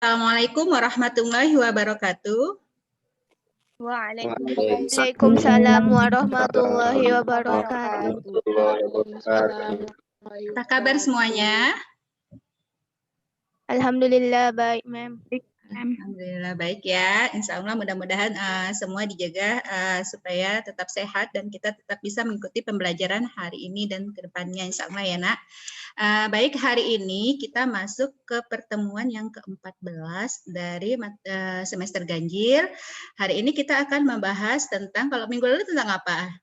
Assalamualaikum warahmatullahi wabarakatuh. Waalaikumsalam warahmatullahi wabarakatuh. Apa kabar semuanya? Alhamdulillah baik, Ma'am. Alhamdulillah baik ya. Insya Allah mudah-mudahan semua dijaga supaya tetap sehat dan kita tetap bisa mengikuti pembelajaran hari ini dan kedepannya Insya Allah ya nak. Baik, hari ini kita masuk ke pertemuan yang ke-14 dari semester ganjil. Hari ini kita akan membahas tentang, kalau minggu lalu tentang apa?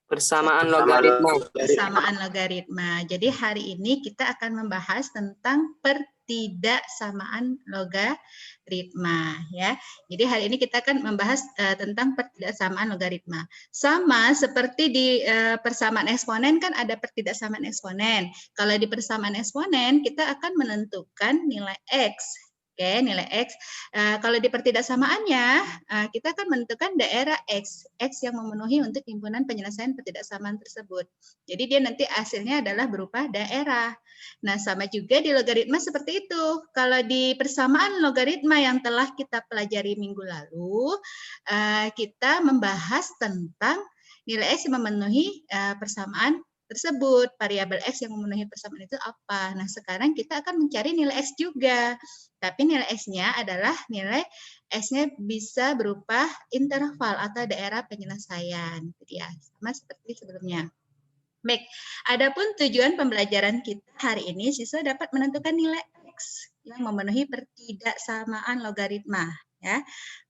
Persamaan logaritma. Persamaan logaritma. Jadi hari ini kita akan membahas tentang pertidaksamaan logaritma ya. Jadi hari ini kita akan membahas tentang pertidaksamaan logaritma. Sama seperti di persamaan eksponen kan ada pertidaksamaan eksponen. Kalau di persamaan eksponen kita akan menentukan nilai X. Oke, nilai X. Kalau di pertidaksamaannya, kita akan menentukan daerah X yang memenuhi untuk himpunan penyelesaian pertidaksamaan tersebut. Jadi dia nanti hasilnya adalah berupa daerah. Nah, sama juga di logaritma seperti itu. Kalau di persamaan logaritma yang telah kita pelajari minggu lalu, kita membahas tentang nilai X yang memenuhi persamaan tersebut, variabel X yang memenuhi persamaan itu apa. Nah, sekarang kita akan mencari nilai X juga. Tapi nilai X-nya adalah nilai X-nya bisa berupa interval atau daerah penyelesaian. Jadi ya, sama seperti sebelumnya. Baik, adapun tujuan pembelajaran kita hari ini, siswa dapat menentukan nilai X yang memenuhi pertidaksamaan logaritma. Ya.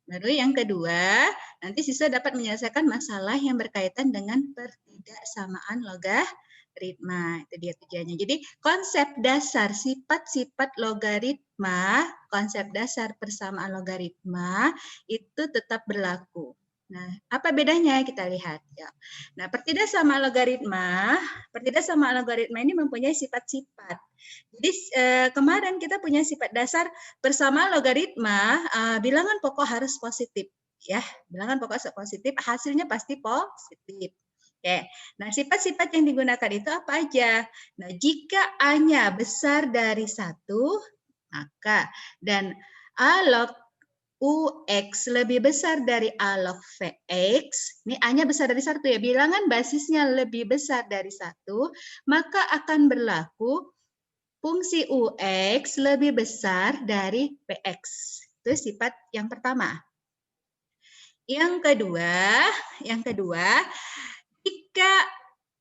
Lalu yang kedua, nanti siswa dapat menyelesaikan masalah yang berkaitan dengan pertidaksamaan logaritma. Itu dia tujuannya. Jadi konsep dasar sifat-sifat logaritma, konsep dasar persamaan logaritma itu tetap berlaku. Nah, apa bedanya kita lihat ya. Nah, pertidaksamaan logaritma ini mempunyai sifat-sifat. Jadi kemarin kita punya sifat dasar persamaan logaritma, bilangan pokok harus positif ya. Bilangan pokok positif, hasilnya pasti positif. Oke. Nah, sifat-sifat yang digunakan itu apa aja? Nah, jika A-nya besar dari 1, maka dan A log UX lebih besar dari A log VX, ini A-nya besar dari 1 ya, bilangan basisnya lebih besar dari 1, maka akan berlaku fungsi UX lebih besar dari PX. Itu sifat yang pertama. Yang kedua, jika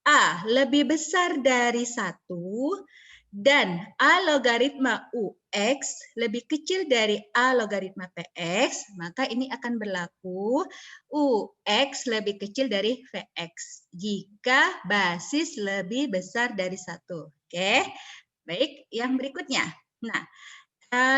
A lebih besar dari 1 dan A logaritma UX lebih kecil dari A logaritma PX, maka ini akan berlaku UX lebih kecil dari VX jika basis lebih besar dari 1. Oke, baik, yang berikutnya. Nah,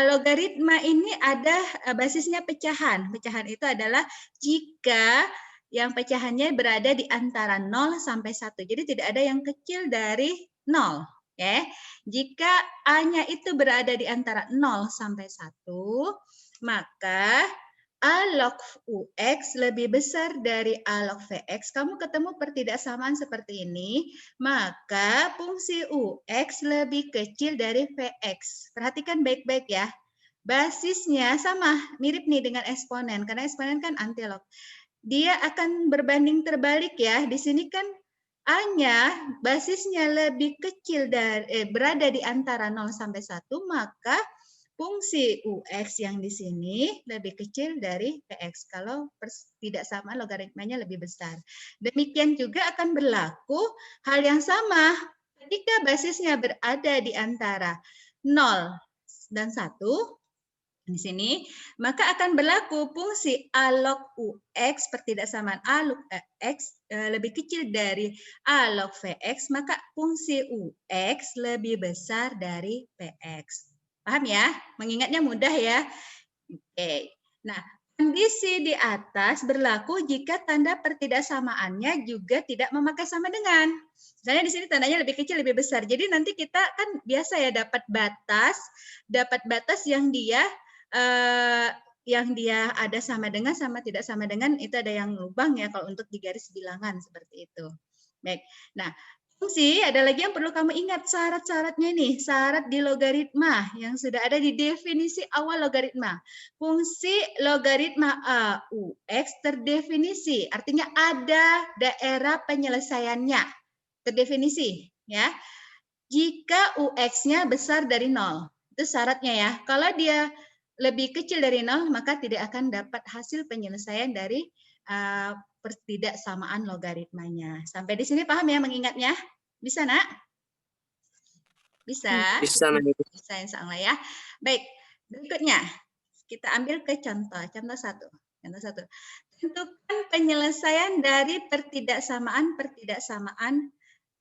logaritma ini ada basisnya pecahan. Pecahan itu adalah jika yang pecahannya berada di antara 0 sampai 1. Jadi tidak ada yang kecil dari 0. Oke. Jika A-nya itu berada di antara 0 sampai 1, maka A log UX lebih besar dari A log VX. Kamu ketemu pertidaksamaan seperti ini, maka fungsi UX lebih kecil dari VX. Perhatikan baik-baik ya. Basisnya sama, mirip nih dengan eksponen, karena eksponen kan antilog. Dia akan berbanding terbalik ya. Di sini kan A-nya basisnya lebih kecil dari berada di antara 0 sampai 1, maka fungsi UX yang di sini lebih kecil dari PX kalau pertidaksamaan logaritmanya lebih besar. Demikian juga akan berlaku hal yang sama ketika basisnya berada di antara 0 dan 1 di sini, maka akan berlaku fungsi A log UX pertidaksamaan A log X lebih kecil dari A log VX, maka fungsi UX lebih besar dari PX. Paham ya? Mengingatnya mudah ya. Oke. Nah, kondisi di atas berlaku jika tanda pertidaksamaannya juga tidak memakai sama dengan. Misalnya di sini tandanya lebih kecil, lebih besar. Jadi nanti kita kan biasa ya dapat batas yang dia ada sama dengan sama tidak sama dengan, itu ada yang lubang ya kalau untuk di garis bilangan seperti itu. Baik. Nah, Fungsi ada lagi yang perlu kamu ingat syarat-syaratnya nih, syarat di logaritma yang sudah ada di definisi awal logaritma. Fungsi logaritma A UX terdefinisi, artinya ada daerah penyelesaiannya, terdefinisi ya. Jika UX-nya besar dari 0, itu syaratnya ya. Kalau dia lebih kecil dari 0, maka tidak akan dapat hasil penyelesaian dari pertidaksamaan logaritmanya. Sampai di sini paham ya mengingatnya? Bisa, Nak? Bisa? Bisa, Mem. Bisa, insya Allah ya. Baik, berikutnya kita ambil ke contoh. Contoh 1. Contoh 1. Tentukan penyelesaian dari pertidaksamaan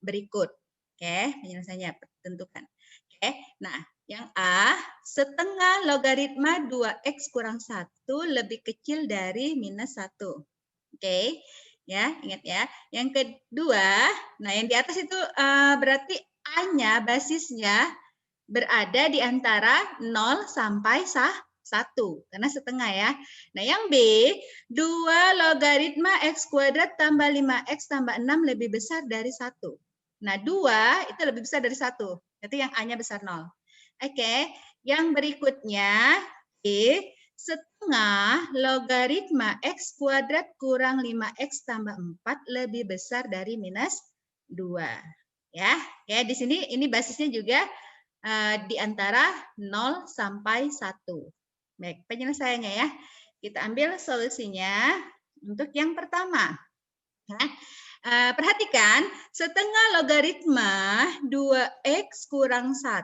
berikut. Oke, penyelesaiannya tentukan. Oke, nah yang A, setengah logaritma 2x kurang 1 lebih kecil dari minus 1. Oke, ya ingat ya. Yang kedua, nah yang di atas itu berarti A-nya, basisnya berada di antara 0 sampai 1, karena setengah ya. Nah yang B, 2 logaritma x kuadrat tambah 5x tambah 6 lebih besar dari 1. Nah 2 itu lebih besar dari 1, berarti yang A-nya besar 0. Oke, yang berikutnya B, setengah logaritma x kuadrat kurang 5x tambah 4 lebih besar dari minus 2. Ya, di sini ini basisnya juga di antara 0 sampai 1. Baik, penyelesaiannya ya. Kita ambil solusinya untuk yang pertama. Ya. Perhatikan, setengah logaritma 2x kurang 1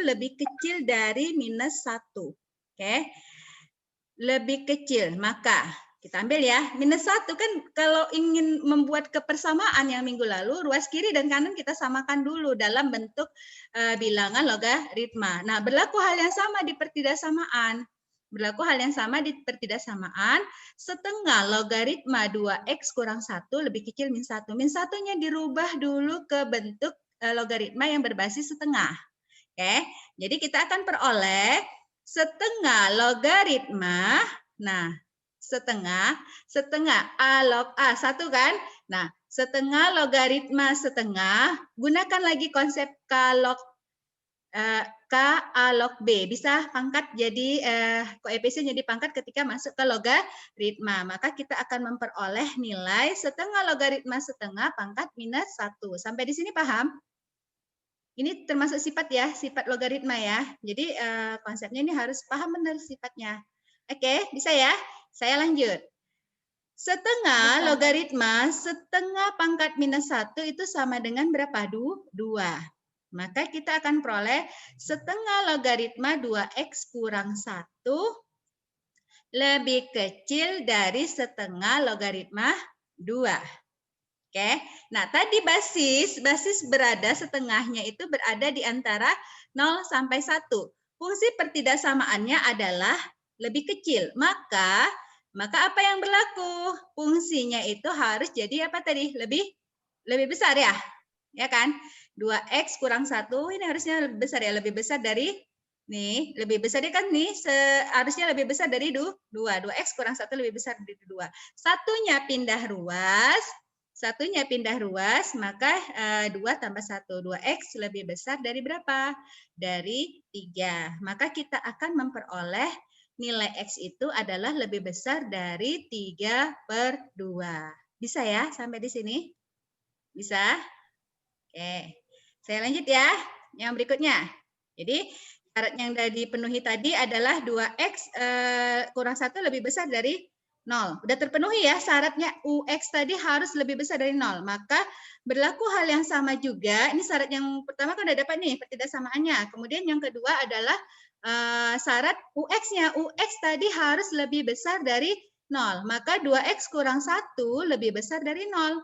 lebih kecil dari minus 1. Oke. Lebih kecil, maka kita ambil ya, minus 1 kan kalau ingin membuat kepersamaan yang minggu lalu, ruas kiri dan kanan kita samakan dulu dalam bentuk bilangan logaritma. Nah, berlaku hal yang sama di pertidaksamaan. Berlaku hal yang sama di pertidaksamaan, setengah logaritma 2x kurang 1 lebih kecil min 1. Min 1-nya dirubah dulu ke bentuk logaritma yang berbasis setengah. Oke, jadi kita akan peroleh setengah logaritma, nah setengah A log A, 1 kan? Nah, setengah logaritma setengah, gunakan lagi konsep K A log B, bisa pangkat jadi koefisien jadi pangkat ketika masuk ke logaritma. Maka kita akan memperoleh nilai setengah logaritma setengah pangkat minus 1. Sampai di sini paham? Ini termasuk sifat ya, sifat logaritma ya. Jadi konsepnya ini harus paham benar sifatnya. Oke, bisa ya? Saya lanjut. Setengah logaritma setengah pangkat minus 1 itu sama dengan berapa? 2. Maka kita akan peroleh setengah logaritma 2x kurang 1 lebih kecil dari setengah logaritma 2. Oke, nah tadi basis berada setengahnya itu berada di antara 0 sampai 1. Fungsi pertidaksamaannya adalah lebih kecil. Maka apa yang berlaku? Fungsinya itu harus jadi apa tadi? Lebih besar ya. Ya kan? 2x kurang 1 ini harusnya lebih besar ya, lebih besar dari nih, lebih besar dia kan nih harusnya lebih besar dari 2. 2x kurang 1 lebih besar dari 2. Satunya pindah ruas, maka 2 tambah 1, 2x lebih besar dari berapa? Dari 3. Maka kita akan memperoleh nilai x itu adalah lebih besar dari 3/2. Bisa ya sampai di sini? Bisa? Oke, saya lanjut ya. Yang berikutnya. Jadi syarat yang sudah dipenuhi tadi adalah 2x kurang 1 lebih besar dari 0. Udah terpenuhi ya syaratnya, UX tadi harus lebih besar dari 0. Maka berlaku hal yang sama juga. Ini syarat yang pertama kan udah dapat nih pertidaksamaannya. Kemudian yang kedua adalah syarat UX-nya. UX tadi harus lebih besar dari 0. Maka 2x kurang 1 lebih besar dari 0.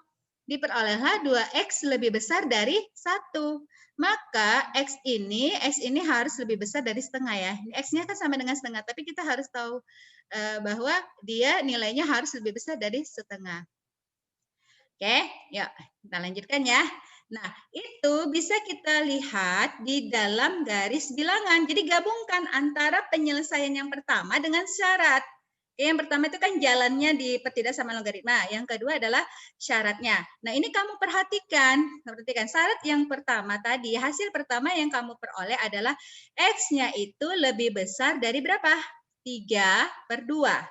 Diperolehlah 2x lebih besar dari 1. Maka X ini harus lebih besar dari setengah ya. X-nya kan sama dengan setengah, tapi kita harus tahu bahwa dia nilainya harus lebih besar dari setengah. Oke, yuk kita lanjutkan ya. Nah, itu bisa kita lihat di dalam garis bilangan. Jadi gabungkan antara penyelesaian yang pertama dengan syarat. Yang pertama itu kan jalannya di pertidaksamaan logaritma. Yang kedua adalah syaratnya. Nah, ini kamu perhatikan syarat yang pertama tadi, hasil pertama yang kamu peroleh adalah X-nya itu lebih besar dari berapa? 3/2.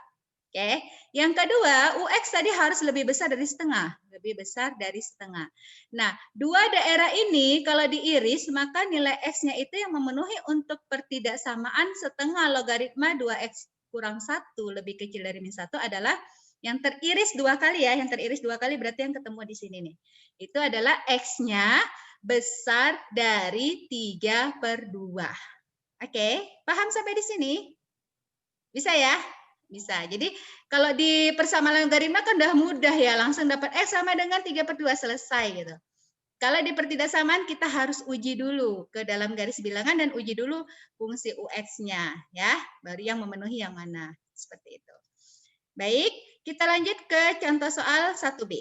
Oke. Yang kedua, UX tadi harus lebih besar dari setengah. Lebih besar dari setengah. Nah, dua daerah ini kalau diiris, maka nilai X-nya itu yang memenuhi untuk pertidaksamaan setengah logaritma 2X kurang 1 lebih kecil dari min 1 adalah yang teriris 2 kali ya. Yang teriris 2 kali berarti yang ketemu di sini nih. Itu adalah X-nya besar dari 3/2. Oke, paham sampai di sini? Bisa ya? Bisa. Jadi kalau di persamaan logaritma kan udah mudah ya, langsung dapat X sama dengan 3/2 selesai gitu. Kalau di pertidaksamaan kita harus uji dulu ke dalam garis bilangan dan uji dulu fungsi UX-nya ya, baru yang memenuhi yang mana. Seperti itu. Baik, kita lanjut ke contoh soal 1B.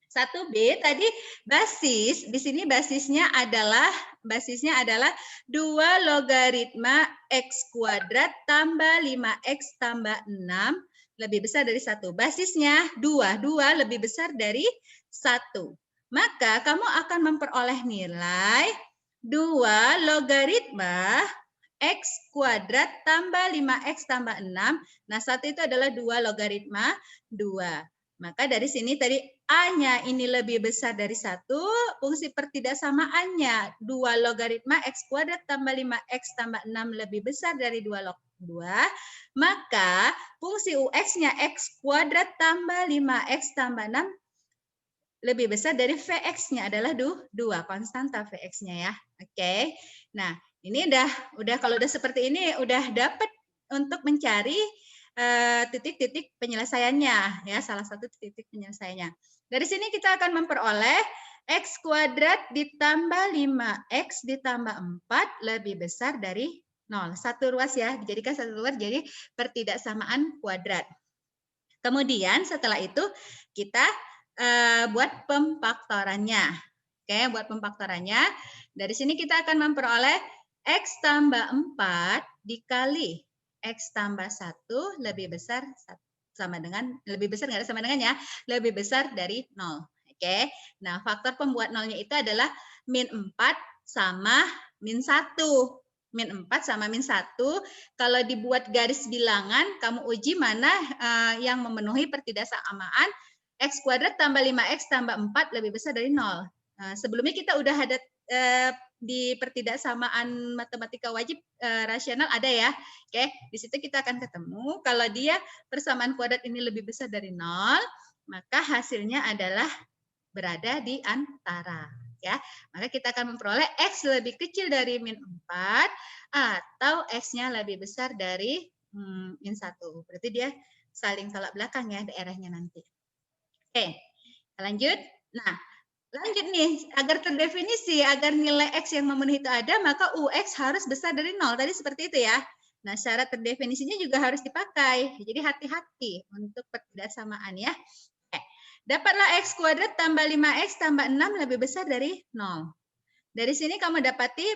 1B tadi basis, di sini basisnya adalah 2 logaritma X kuadrat tambah 5X tambah 6 lebih besar dari 1. Basisnya 2 lebih besar dari 1. Maka kamu akan memperoleh nilai 2 logaritma X kuadrat tambah 5X tambah 6. Nah, 1 itu adalah 2 logaritma 2. Maka dari sini tadi A-nya ini lebih besar dari 1, fungsi pertidaksamaannya 2 logaritma X kuadrat tambah 5X tambah 6 lebih besar dari 2 log 2, maka fungsi UX-nya X kuadrat tambah 5X tambah 6 lebih besar dari Vx-nya adalah 2, konstanta Vx-nya ya. Oke. Nah, ini udah kalau udah seperti ini udah dapat untuk mencari titik-titik penyelesaiannya ya, salah satu titik penyelesaiannya. Dari sini kita akan memperoleh X kuadrat ditambah 5X ditambah 4 lebih besar dari 0. Satu ruas ya, dijadikan satu ruas jadi pertidaksamaan kuadrat. Kemudian setelah itu kita buat pemfaktorannya. Oke, buat pemfaktorannya. Dari sini kita akan memperoleh X tambah 4 dikali X tambah 1 lebih besar sama dengan, lebih besar nggak ada sama dengan ya, lebih besar dari 0. Oke, nah faktor pembuat nolnya itu adalah min 4 sama min 1. Min 4 sama min 1, kalau dibuat garis bilangan, kamu uji mana yang memenuhi pertidaksamaan X kuadrat tambah 5X tambah 4 lebih besar dari 0. Sebelumnya kita udah ada di pertidaksamaan matematika wajib rasional ada ya. Oke, di situ kita akan ketemu kalau dia persamaan kuadrat ini lebih besar dari 0, maka hasilnya adalah berada di antara ya. Maka kita akan memperoleh X lebih kecil dari min 4 atau X-nya lebih besar dari min 1. Berarti dia saling tolak belakang ya daerahnya nanti. Oke, lanjut. Nah, lanjut nih, agar terdefinisi, agar nilai X yang memenuhi itu ada, maka UX harus besar dari 0. Tadi seperti itu ya. Nah, syarat terdefinisinya juga harus dipakai. Jadi hati-hati untuk pertidaksamaan ya. Oke. Dapatlah X kuadrat tambah 5X tambah 6 lebih besar dari 0. Dari sini kamu dapati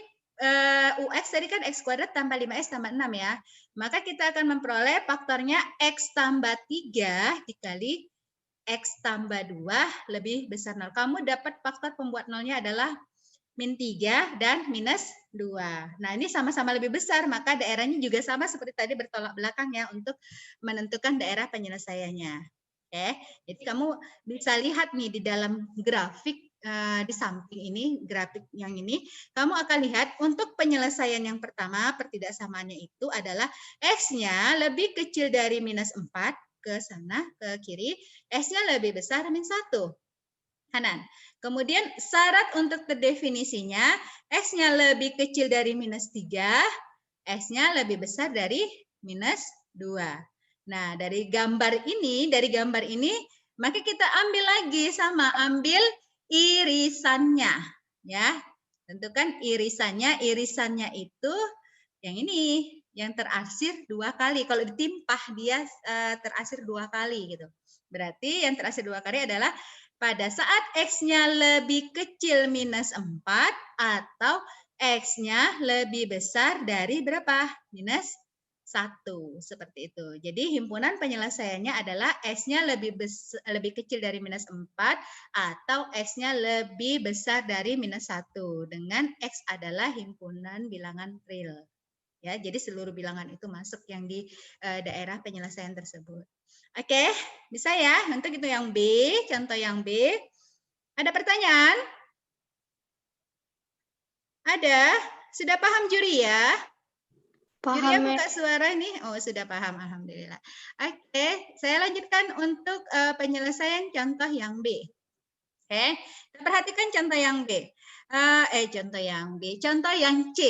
UX tadi kan X kuadrat tambah 5X tambah 6 ya. Maka kita akan memperoleh faktornya X tambah 3 dikali X tambah 2 lebih besar 0. Kamu dapat faktor pembuat nolnya adalah min 3 dan minus 2. Nah, ini sama-sama lebih besar, maka daerahnya juga sama seperti tadi bertolak belakang ya untuk menentukan daerah penyelesaiannya. Oke, jadi kamu bisa lihat nih di dalam grafik di samping ini, grafik yang ini, kamu akan lihat untuk penyelesaian yang pertama, pertidaksamaannya itu adalah X-nya lebih kecil dari minus 4, ke sana, ke kiri, S-nya lebih besar min 1. Kanan. Kemudian syarat untuk terdefinisinya, S-nya lebih kecil dari minus 3, S-nya lebih besar dari minus 2. Nah, dari gambar ini, maka kita ambil lagi sama, ambil irisannya. Ya, tentukan irisannya itu yang ini, yang terarsir 2 kali. Kalau ditimpah dia terarsir 2 kali gitu. Berarti yang terarsir 2 kali adalah pada saat X-nya lebih kecil minus 4 atau X-nya lebih besar dari berapa? Minus seperti itu. Jadi himpunan penyelesaiannya adalah X-nya lebih kecil dari minus 4 atau X-nya lebih besar dari minus 1 dengan X adalah himpunan bilangan real. Ya, jadi seluruh bilangan itu masuk yang di daerah penyelesaian tersebut. Oke, bisa ya? Untuk itu yang B, contoh yang B. Ada pertanyaan? Ada? Sudah paham juri ya? Juri ya buka suara nih. Oh, sudah paham. Alhamdulillah. Oke, saya lanjutkan untuk penyelesaian contoh yang B. Oke, kita perhatikan contoh yang B. Contoh yang B. Contoh yang C.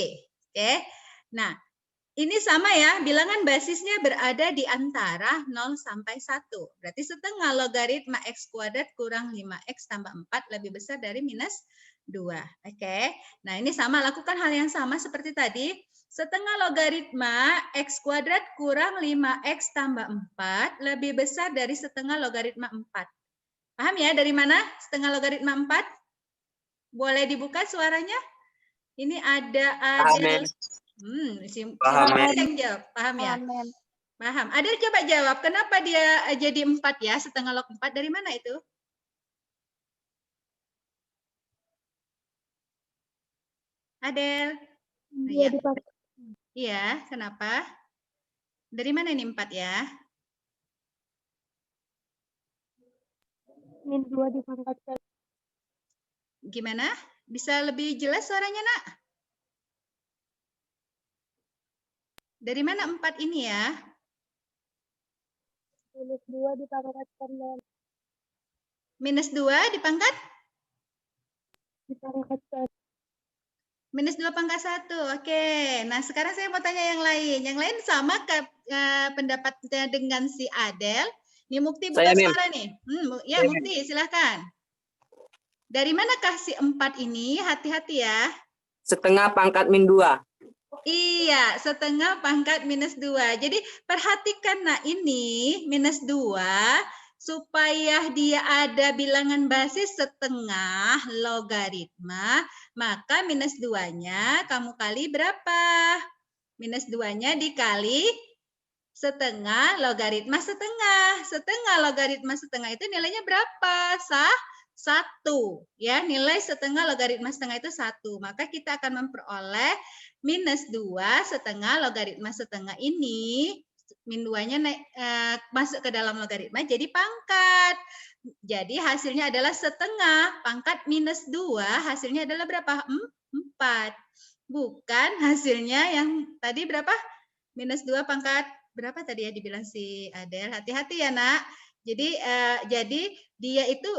Oke, nah ini sama ya, bilangan basisnya berada di antara 0 sampai 1. Berarti setengah logaritma X kuadrat kurang 5X tambah 4 lebih besar dari minus 2. Oke, nah ini sama, lakukan hal yang sama seperti tadi. Setengah logaritma X kuadrat kurang 5X tambah 4 lebih besar dari setengah logaritma 4. Paham ya dari mana setengah logaritma 4? Boleh dibuka suaranya? Ini ada Adel. Paham yang jawab, paham ya? Paham. Adel coba jawab, kenapa dia jadi 4 ya, setengah log 4, dari mana itu? Adel? Iya. Iya, kenapa? Dari mana ini 4 ya? Min 2 dipangkat 1. Gimana? Bisa lebih jelas suaranya, Nak? Dari mana 4 ini ya? Minus 2 dipangkat 9. Minus 2 dipangkat? Dipangkat 1. Minus 2 pangkat 1. Oke. Nah, sekarang saya mau tanya yang lain. Yang lain sama pendapatnya dengan si Adel. Nih Mukti buka suara nih. Ya, Mukti silahkan. Dari manakah si 4 ini? Hati-hati ya. Setengah pangkat min 2. Iya, setengah pangkat minus 2. Jadi perhatikan, nah ini minus 2. Supaya dia ada bilangan basis setengah logaritma, maka minus 2-nya kamu kali berapa? Minus 2-nya dikali setengah logaritma setengah. Setengah logaritma setengah itu nilainya berapa? 1. Ya, nilai setengah logaritma setengah itu 1. Maka kita akan memperoleh minus 2 setengah logaritma setengah ini. Min 2-nya masuk ke dalam logaritma jadi pangkat. Jadi hasilnya adalah setengah pangkat minus 2, hasilnya adalah berapa? 4. Bukan hasilnya yang tadi berapa? Minus 2 pangkat berapa tadi ya dibilang si Adel? Hati-hati ya, Nak. Jadi dia itu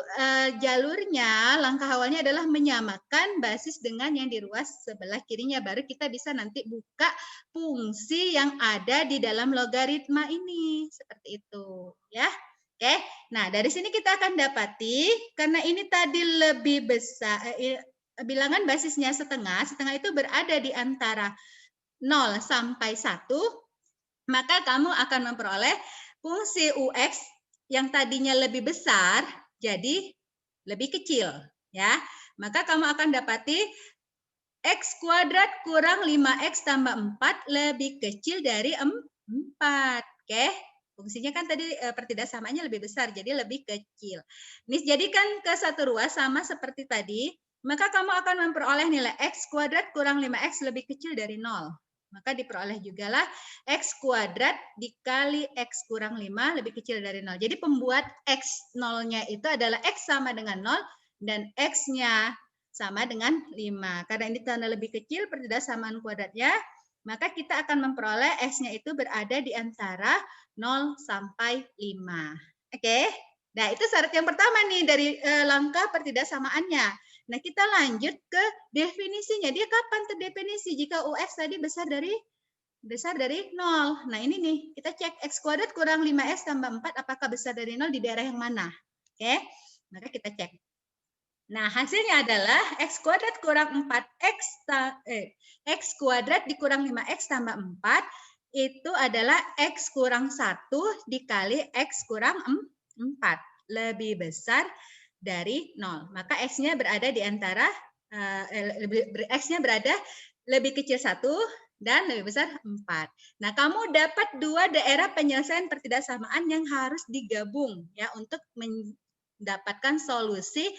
jalurnya, langkah awalnya adalah menyamakan basis dengan yang di ruas sebelah kirinya. Baru kita bisa nanti buka fungsi yang ada di dalam logaritma ini. Seperti itu. Ya. Oke. Nah, dari sini kita akan dapati, karena ini tadi lebih besar, bilangan basisnya setengah. Setengah itu berada di antara 0 sampai 1. Maka kamu akan memperoleh fungsi UX yang tadinya lebih besar jadi lebih kecil, ya. Maka kamu akan dapati X kuadrat kurang 5X tambah 4 lebih kecil dari 4. Oke. Fungsinya kan tadi pertidaksamaannya lebih besar, jadi lebih kecil. Ini jadikan ke satu ruas sama seperti tadi, maka kamu akan memperoleh nilai X kuadrat kurang 5X lebih kecil dari 0. Maka diperoleh juga lah X kuadrat dikali X kurang 5 lebih kecil dari 0. Jadi pembuat X 0-nya itu adalah X sama dengan 0 dan X-nya sama dengan 5. Karena ini tanda lebih kecil pertidaksamaan kuadratnya, maka kita akan memperoleh X-nya itu berada di antara 0 sampai 5. Oke? Nah, itu syarat yang pertama nih dari langkah pertidaksamaannya. Nah, kita lanjut ke definisinya. Dia kapan terdefinisi jika UX tadi besar dari 0. Nah, ini nih, kita cek X kuadrat kurang 5X tambah 4, apakah besar dari 0 di daerah yang mana? Oke, maka kita cek. Nah, hasilnya adalah X kuadrat kurang 4X, X kuadrat dikurang 5X tambah 4, itu adalah X kurang 1 dikali X kurang 4. Lebih besar dari 0. Maka X-nya berada di antara, X-nya berada lebih kecil 1 dan lebih besar 4. Nah, kamu dapat 2 daerah penyelesaian pertidaksamaan yang harus digabung ya untuk mendapatkan solusi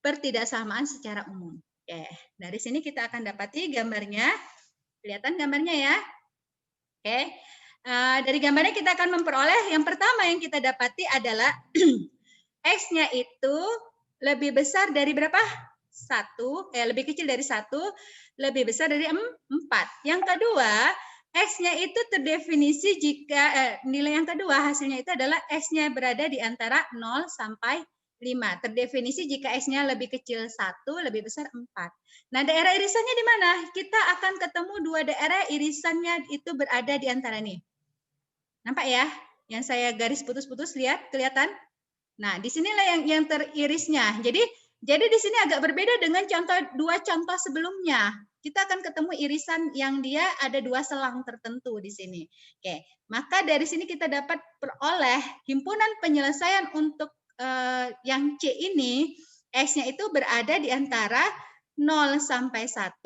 pertidaksamaan secara umum. Oke, dari sini kita akan dapati gambarnya. Kelihatan gambarnya ya? Oke. Dari gambarnya kita akan memperoleh yang pertama yang kita dapati adalah X-nya itu lebih besar dari berapa? 1, lebih kecil dari 1, lebih besar dari 4. Yang kedua, X-nya itu terdefinisi jika nilai yang kedua hasilnya itu adalah X-nya berada di antara 0 sampai 5. Terdefinisi jika X-nya lebih kecil 1, lebih besar 4. Nah, daerah irisannya di mana? Kita akan ketemu 2 daerah irisannya itu berada di antara nih. Nampak ya? Yang saya garis putus-putus, lihat, kelihatan? Nah, di sinilah yang teririsnya. Jadi di sini agak berbeda dengan dua contoh sebelumnya. Kita akan ketemu irisan yang dia ada 2 selang tertentu di sini. Oke, maka dari sini kita dapat peroleh himpunan penyelesaian untuk yang C ini, X-nya itu berada di antara 0 sampai 1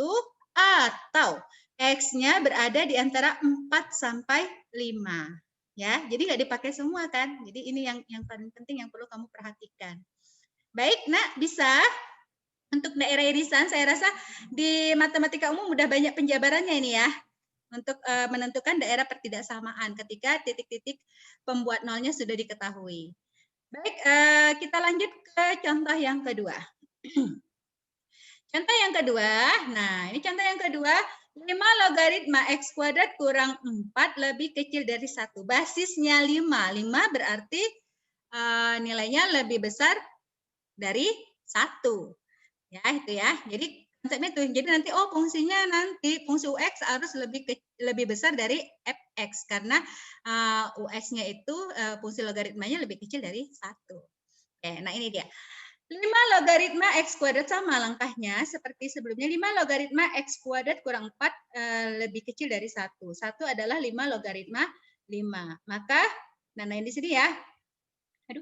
atau X-nya berada di antara 4 sampai 5. Ya, jadi nggak dipakai semua kan. Jadi ini yang paling penting yang perlu kamu perhatikan. Baik, Nak, bisa untuk daerah irisan saya rasa di matematika umum udah banyak penjabarannya ini ya. Untuk menentukan daerah pertidaksamaan ketika titik-titik pembuat nolnya sudah diketahui. Baik, kita lanjut ke contoh yang kedua. Contoh yang kedua, nah ini contoh yang kedua, 5 logaritma X kuadrat kurang 4 lebih kecil dari 1. Basisnya 5. 5 berarti nilainya lebih besar dari 1. Ya, itu ya. Jadi konsepnya itu. Jadi nanti fungsinya nanti fungsi UX harus lebih besar dari fx karena UX-nya itu fungsi logaritmanya lebih kecil dari 1. Oke, nah ini dia. 5 logaritma X kuadrat sama langkahnya seperti sebelumnya. 5 logaritma X kuadrat kurang 4 lebih kecil dari 1. 1 adalah 5 logaritma 5. Maka, nah ini di sini ya. Aduh.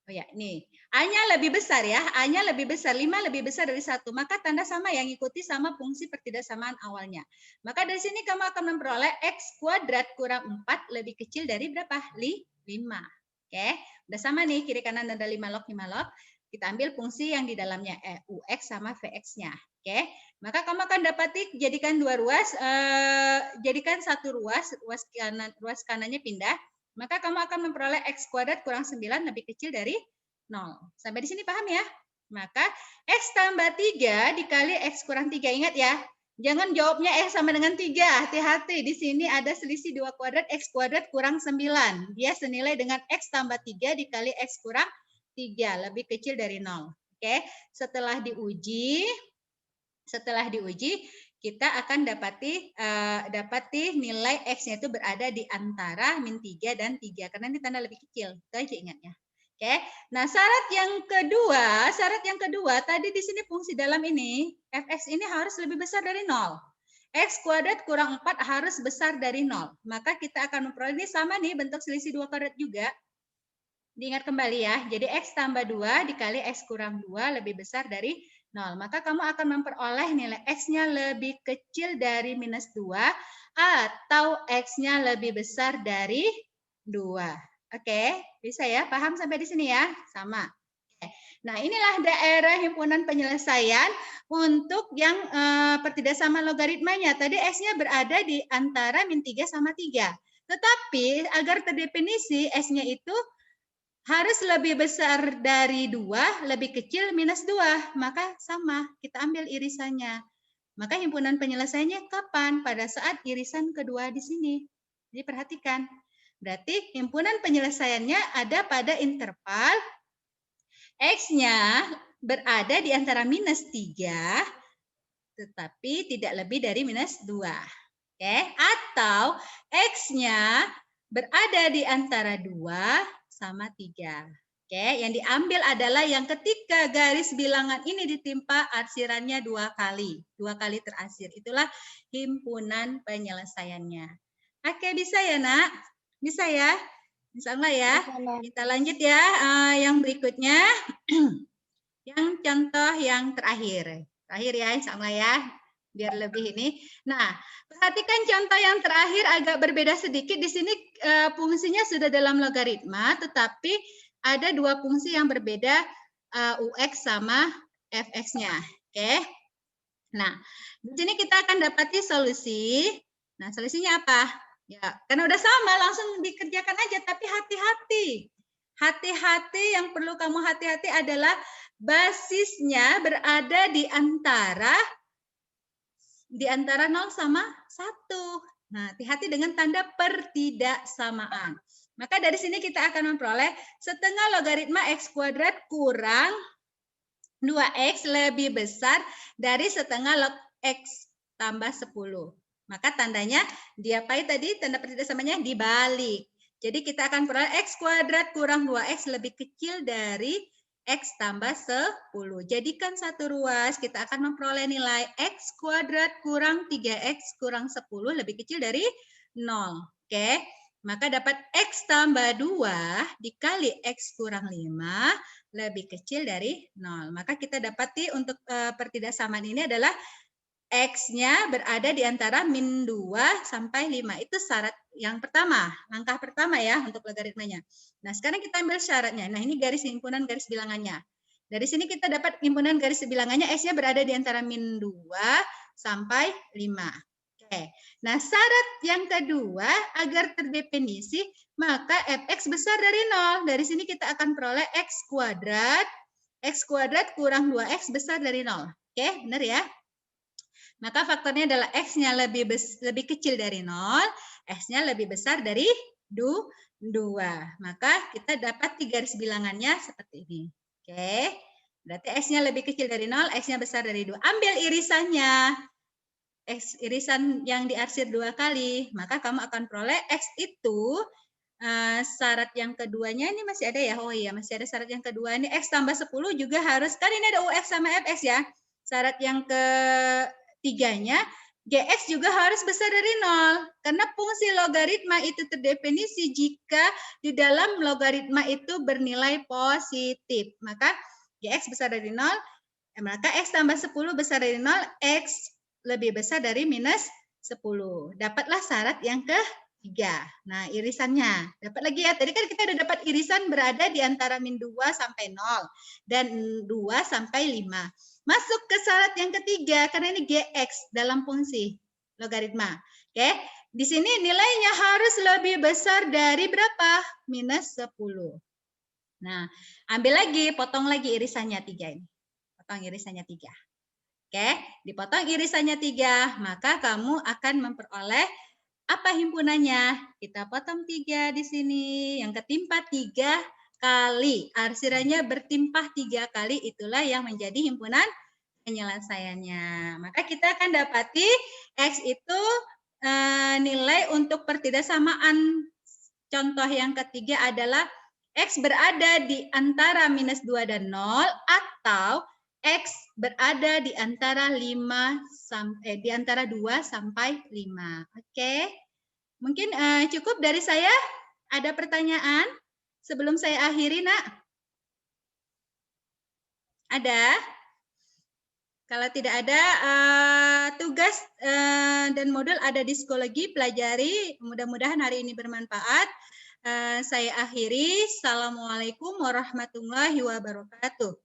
Oh ya, ini. A-nya lebih besar ya. A-nya lebih besar. 5 lebih besar dari 1. Maka tanda sama yang ikuti sama fungsi pertidaksamaan awalnya. Maka dari sini kamu akan memperoleh X kuadrat kurang 4 lebih kecil dari berapa? 5. Oke. Udah sama nih. Kiri kanan ada 5 log, 5 log. Kita ambil fungsi yang di dalamnya UX sama VX-nya. Oke, maka kamu akan dapati jadikan 2 ruas, jadikan 1 ruas, ruas kanannya pindah, maka kamu akan memperoleh X kuadrat kurang 9 lebih kecil dari 0. Sampai di sini paham ya? Maka X tambah 3 dikali X kurang 3. Ingat ya, jangan jawabnya X sama dengan 3. Hati-hati, di sini ada selisih 2 kuadrat, X kuadrat kurang 9. Dia senilai dengan X tambah 3 dikali X kurang 3 lebih kecil dari 0. Oke, setelah diuji kita akan dapati nilai X-nya itu berada di antara min 3 dan 3 karena ini tanda lebih kecil. Itu aja ingatnya. Oke. Nah, syarat yang kedua tadi di sini fungsi dalam ini fx ini harus lebih besar dari 0. X kuadrat kurang 4 harus besar dari 0. Maka kita akan memperoleh ini sama nih bentuk selisih 2 kuadrat juga. Diingat kembali ya, jadi X tambah 2 dikali X kurang 2 lebih besar dari 0. Maka kamu akan memperoleh nilai X-nya lebih kecil dari minus 2 atau X-nya lebih besar dari 2. Oke, bisa ya? Paham sampai di sini ya? Sama. Oke. Nah, inilah daerah himpunan penyelesaian untuk yang pertidaksamaan logaritmanya. Tadi X-nya berada di antara min 3 sama 3. Tetapi agar terdefinisi S-nya itu harus lebih besar dari 2, lebih kecil minus 2. Maka sama, kita ambil irisannya. Maka himpunan penyelesaiannya kapan? Pada saat irisan kedua di sini. Jadi perhatikan. Berarti himpunan penyelesaiannya ada pada interval X-nya berada di antara minus 3, tetapi tidak lebih dari minus 2. Oke? Atau X-nya berada di antara 2 sama 3. Oke, yang diambil adalah yang ketika garis bilangan ini ditimpa arsirannya 2 kali. 2 kali terasir. Itulah himpunan penyelesaiannya. Oke, bisa ya, Nak? Bisa ya? Insyaallah ya. Kita lanjut ya yang berikutnya. Yang contoh yang terakhir. Terakhir ya, insyaallah ya. biar lebih ini. Nah, perhatikan contoh yang terakhir agak berbeda sedikit. Di sini fungsinya sudah dalam logaritma, tetapi ada dua fungsi yang berbeda, UX sama FX-nya. Oke. Nah, di sini kita akan dapati solusi. Nah, solusinya apa? Ya, karena udah sama, langsung dikerjakan aja. Tapi hati-hati. Hati-hati, yang perlu kamu hati-hati adalah basisnya berada di antara 0 sama 1. Nah, hati-hati dengan tanda pertidaksamaan. Maka dari sini kita akan memperoleh setengah logaritma X kuadrat kurang 2X lebih besar dari setengah log X tambah 10. Maka tandanya diapain tadi? Tanda pertidaksamaannya dibalik. Jadi kita akan peroleh X kuadrat kurang 2X lebih kecil dari X tambah 10. Jadikan satu ruas, kita akan memperoleh nilai X kuadrat kurang 3X kurang 10 lebih kecil dari 0. Oke, maka dapat X tambah 2 dikali X kurang 5 lebih kecil dari 0. Maka kita dapati untuk pertidaksamaan ini adalah X-nya berada di antara min 2 sampai 5. Itu syarat yang pertama, langkah pertama ya untuk logaritmanya. Nah, sekarang kita ambil syaratnya. Nah, ini garis himpunan garis bilangannya. Dari sini kita dapat himpunan garis bilangannya, X-nya berada di antara min 2 sampai 5. Oke. Nah, syarat yang kedua, agar terdefinisi, maka fx besar dari 0. Dari sini kita akan peroleh X kuadrat kurang 2X besar dari 0. Oke, benar ya? Maka faktornya adalah X-nya lebih kecil dari 0, X-nya lebih besar dari 2. Maka kita dapat garis bilangannya seperti ini. Oke, berarti X-nya lebih kecil dari 0, X-nya besar dari 2. Ambil irisannya. X irisan yang diarsir 2 kali. Maka kamu akan peroleh X itu, syarat yang keduanya ini masih ada ya? Oh iya, masih ada syarat yang kedua. Ini X tambah 10 juga harus, kan ini ada UX sama FX ya. Syarat yang ketiganya, GX juga harus besar dari 0. Karena fungsi logaritma itu terdefinisi jika di dalam logaritma itu bernilai positif. Maka GX besar dari 0, maka X tambah 10 besar dari 0, X lebih besar dari minus 10. Dapatlah syarat yang ketiga. Nah, irisannya. Dapat lagi ya. Tadi kan kita udah dapat irisan berada di antara min 2 sampai 0 dan 2 sampai 5. Masuk ke syarat yang ketiga, karena ini GX dalam fungsi logaritma. Oke, di sini nilainya harus lebih besar dari berapa? Minus 10. Nah, ambil lagi, potong lagi irisannya 3 ini. Potong irisannya 3. Oke, dipotong irisannya 3, maka kamu akan memperoleh apa himpunannya? Kita potong 3 di sini, yang ketimpa 3 kali. Arsirannya bertimpah 3 kali, itulah yang menjadi himpunan penyelesaiannya. Maka kita akan dapati X itu nilai untuk pertidaksamaan contoh yang ketiga adalah X berada di antara minus 2 dan 0 atau X berada di antara 2 sampai 5. Oke. Mungkin cukup dari saya. Ada pertanyaan sebelum saya akhiri, Nak? Ada? Kalau tidak ada, tugas dan modul ada di psikologi, pelajari. Mudah-mudahan hari ini bermanfaat. Saya akhiri. Assalamualaikum warahmatullahi wabarakatuh.